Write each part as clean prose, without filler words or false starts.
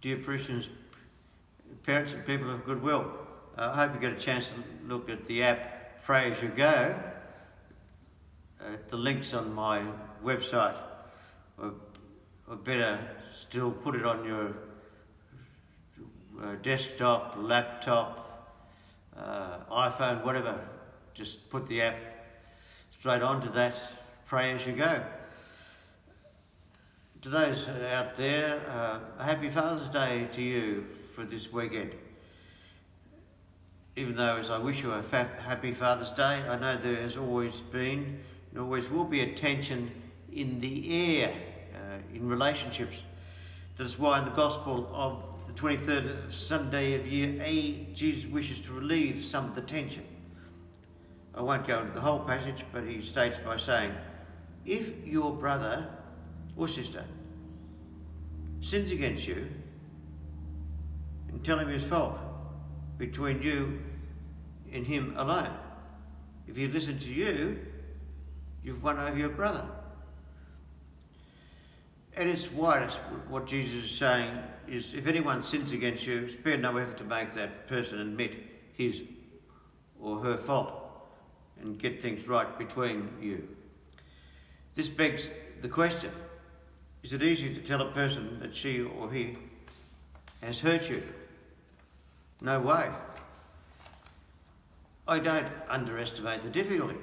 Dear parishioners, parents and people of goodwill, I hope you get a chance to look at the app Pray As You Go. The link's on my website, or better still, put it on your desktop, laptop, iPhone, whatever. Just put the app straight onto that, Pray As You Go. To those out there, a happy Father's Day to you for this weekend. Even though as I wish you a happy Father's Day, I know there has always been and always will be a tension in the air in relationships. That is why in the Gospel of the 23rd Sunday of year A, Jesus wishes to relieve some of the tension. I won't go into the whole passage, but he states by saying, if your brother or sister sins against you, and tell him his fault between you and him alone. If he listens to you, you've won over your brother. At its widest, what Jesus is saying is, if anyone sins against you, spare no effort to make that person admit his or her fault and get things right between you. This begs the question, is it easy to tell a person that she or he has hurt you? No way. I don't underestimate the difficulty.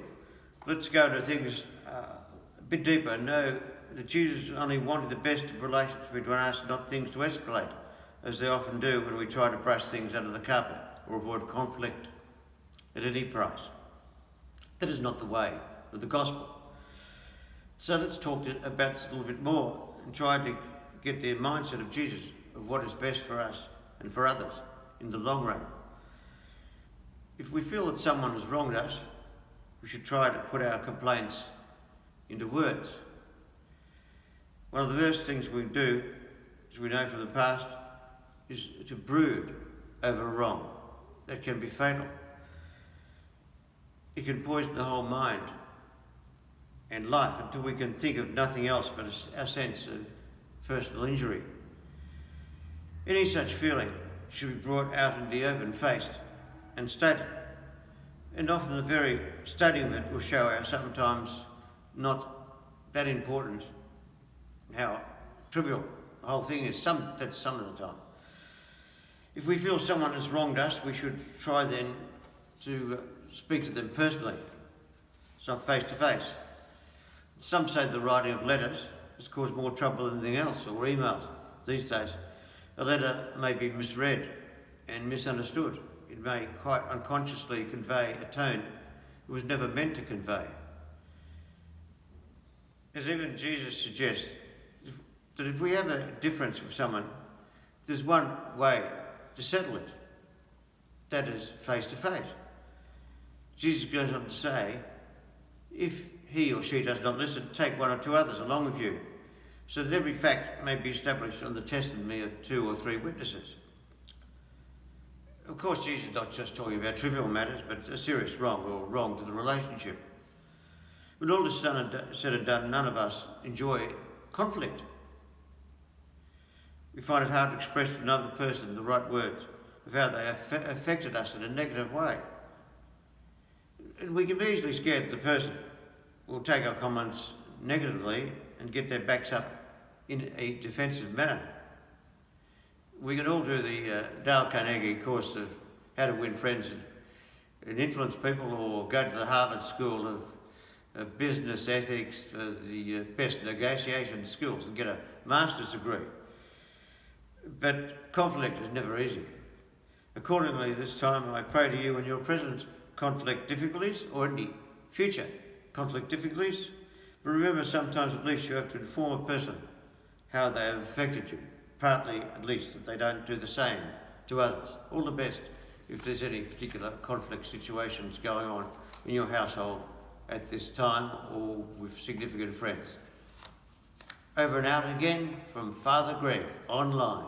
Let's go to things a bit deeper and know that Jesus only wanted the best of relations between us, not things to escalate, as they often do when we try to brush things under the carpet or avoid conflict at any price. That is not the way of the gospel. So let's talk about this a little bit more and try to get the mindset of Jesus of what is best for us and for others in the long run. If we feel that someone has wronged us, we should try to put our complaints into words. One of the worst things we do, as we know from the past, is to brood over wrong. That can be fatal. It can poison the whole mind and life until we can think of nothing else but our sense of personal injury. Any such feeling should be brought out in the open faced and stated. And often the very stating of it will show how sometimes not that important, how trivial the whole thing is. That's some of the time. If we feel someone has wronged us, we should try then to speak to them personally, some face to face. Some say the writing of letters has caused more trouble than anything else, or emails these days. A letter may be misread and misunderstood. It may quite unconsciously convey a tone it was never meant to convey. As even Jesus suggests, that if we have a difference with someone, there's one way to settle it. That is face to face. Jesus goes on to say, if he or she does not listen, take one or two others along with you, so that every fact may be established on the testimony of 2 or 3 witnesses. Of course, Jesus is not just talking about trivial matters, but a serious wrong or wrong to the relationship. When all is said and done, none of us enjoy conflict. We find it hard to express to another person the right words of how they have affected us in a negative way. And we can be easily scared that the person will take our comments negatively and get their backs up in a defensive manner. We can all do the Dale Carnegie course of how to win friends and influence people, or go to the Harvard School of Business Ethics for the best negotiation skills and get a master's degree. But conflict is never easy. Accordingly, this time I pray to you in your present conflict difficulties, or any future conflict difficulties, but remember sometimes at least you have to inform a person how they have affected you, partly at least that they don't do the same to others. All the best if there's any particular conflict situations going on in your household at this time, or with significant friends. Over and out again from Father Greg online.